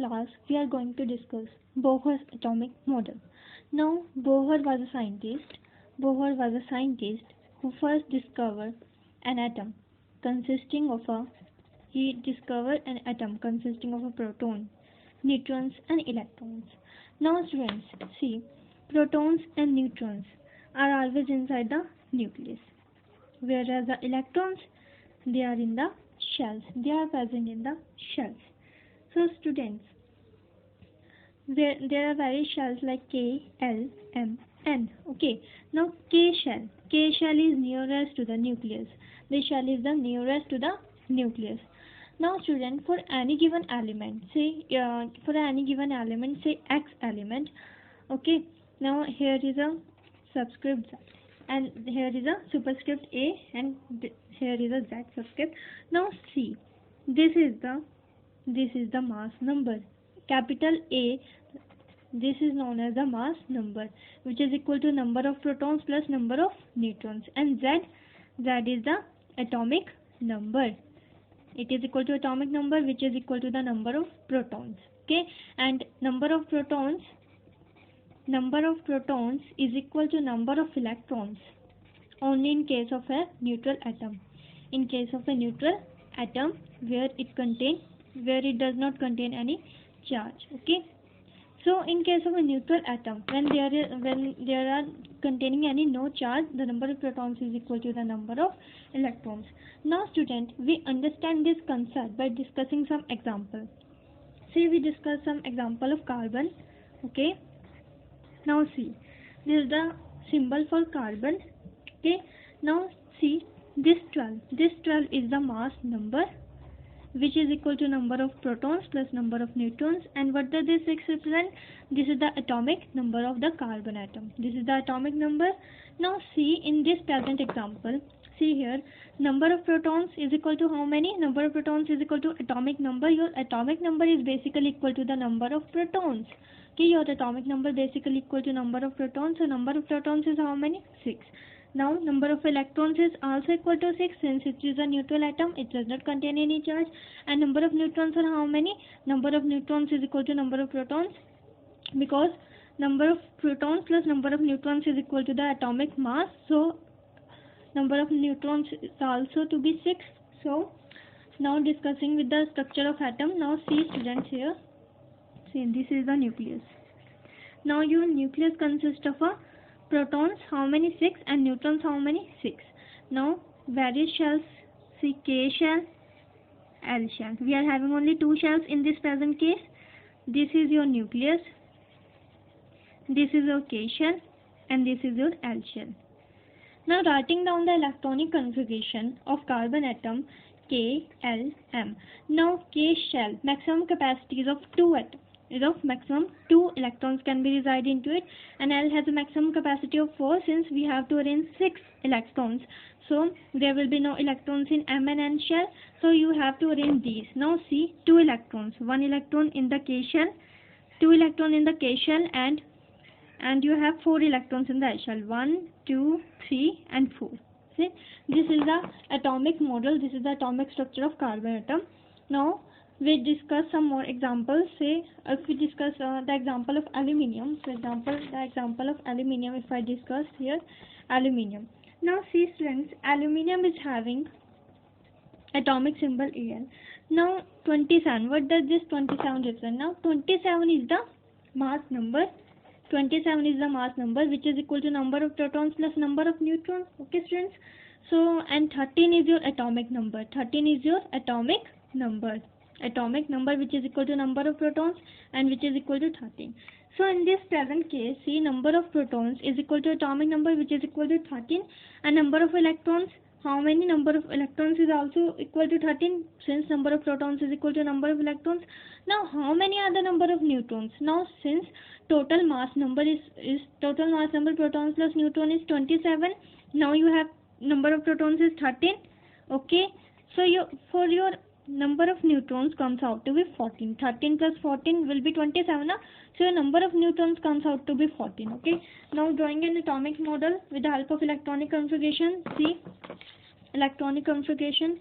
class, we are going to discuss Bohr's atomic model. Now, Bohr was a scientist. Bohr was a scientist who first discovered an atom consisting of a he discovered an atom consisting of a proton, neutrons, and electrons. Now, students, see, protons and neutrons are always inside the nucleus, whereas the electrons they are in the shells. They are present in the shells. So, students, there are various shells like K, L, M, N. Okay. Now, K shell is nearest to the nucleus. This shell is the nearest to the nucleus. Now, student, for any given element, say X element. Okay. Now, here is a subscript Z, and here is a superscript A, and here is a Z subscript. Now, see, this is the mass number. Capital A, this is known as the mass number, which is equal to number of protons plus number of neutrons, and Z is the atomic number. It is equal to atomic number, which is equal to the number of protons. Okay, and number of protons is equal to number of electrons only in case of a neutral atom. In case of a neutral atom where it does not contain any charge. Okay, so in case of a neutral atom, when there are containing any no charge, the number of protons is equal to the number of electrons. Now, student, we understand this concept by discussing some example. Say we discuss some example of carbon. Okay, now see, this is the symbol for carbon. Okay, now see, this 12 is the mass number, which is equal to number of protons plus number of neutrons. And what does this 6 represent? This is the atomic number of the carbon atom. This is the atomic number. Now see, in this present example, see here, number of protons is equal to how many? Number of protons is equal to atomic number. Your atomic number is basically equal to the number of protons. Okay, your atomic number basically equal to number of protons. So number of protons is how many? 6. Now, number of electrons is also equal to 6, since it is a neutral atom, it does not contain any charge. And number of neutrons are how many? Number of neutrons is equal to number of protons, because number of protons plus number of neutrons is equal to the atomic mass. So, number of neutrons is also to be 6. So, now discussing with the structure of atom. Now, see, students, here. See, this is the nucleus. Now, your nucleus consists of a protons, how many? 6, and neutrons, how many? 6. Now, various shells, see, K shell, L shell. We are having only 2 shells in this present case. This is your nucleus, this is your K shell, and this is your L shell. Now, writing down the electronic configuration of carbon atom K, L, M. Now, K shell, maximum capacity is of 2 atoms. Is of maximum 2 electrons can be reside into it, and L has a maximum capacity of 4, since we have to arrange 6 electrons. So there will be no electrons in M and N shell, so you have to arrange these. Now see, 2 electrons, 1 electron in the K shell, 2 electron in the K shell, and you have 4 electrons in the L shell, 1, 2, 3 and 4. See, this is the atomic model, this is the atomic structure of carbon atom. Now we discuss some more examples. Say, if we discuss the example of aluminium, for example, the example of aluminium, if I discuss here, aluminium. Now, see, students, aluminium is having atomic symbol Al. Now, 27, what does this 27 represent? Now, 27 is the mass number. 27 is the mass number, which is equal to number of protons plus number of neutrons. Okay, students? So, and 13 is your atomic number. 13 is your atomic number. Atomic number, which is equal to number of protons and which is equal to 13. So in this present case, see, number of protons is equal to atomic number, which is equal to 13, and number of electrons, how many? Number of electrons is also equal to 13, since number of protons is equal to number of electrons. Now, how many are the number of neutrons? Now, since total mass number total mass number protons plus neutron is 27, now you have number of protons is 13. Okay, so for your number of neutrons comes out to be 14. 13 plus 14 will be 27. So your number of neutrons comes out to be 14. Okay. Now drawing an atomic model with the help of electronic configuration. See, electronic configuration.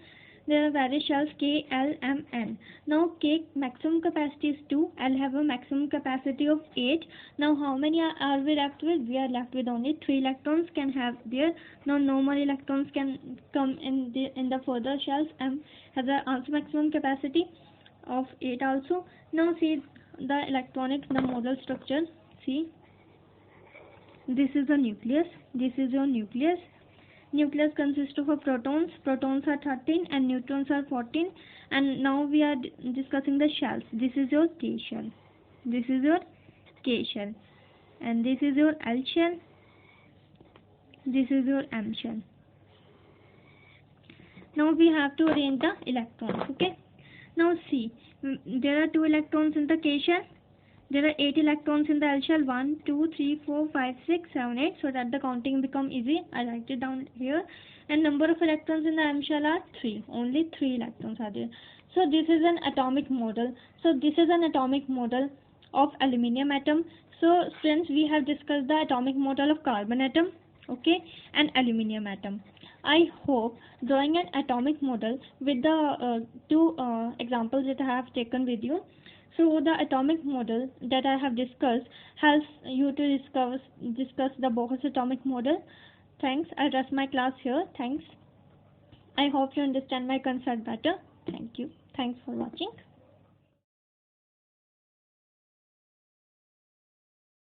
there are various shells K, L, M, N. Now K maximum capacity is 2, L have a maximum capacity of 8. Now how many are we left with? We are left with only 3 electrons can have there. Now no more electrons can come in the further shells. M has a also maximum capacity of 8 also. Now see the model structure. See, this is the nucleus. This is your nucleus. Nucleus consists of protons. Protons are 13 and neutrons are 14. And now we are discussing the shells. This is your K shell. This is your K shell. And this is your L shell. This is your M shell. Now we have to arrange the electrons. Okay. Now see, there are 2 electrons in the K shell. There are 8 electrons in the L shell. 1, 2, 3, 4, 5, 6, 7, 8. So that the counting become easy. I write it down here. And number of electrons in the M shell are 3. Only 3 electrons are there. So this is an atomic model. So this is an atomic model of aluminium atom. So friends, we have discussed the atomic model of carbon atom, okay, and aluminium atom. I hope drawing an atomic model with the 2 examples that I have taken with you. So the atomic model that I have discussed helps you to discuss the Bohr's atomic model. Thanks. I rest my class here. Thanks. I hope you understand my concept better. Thank you. Thanks for watching.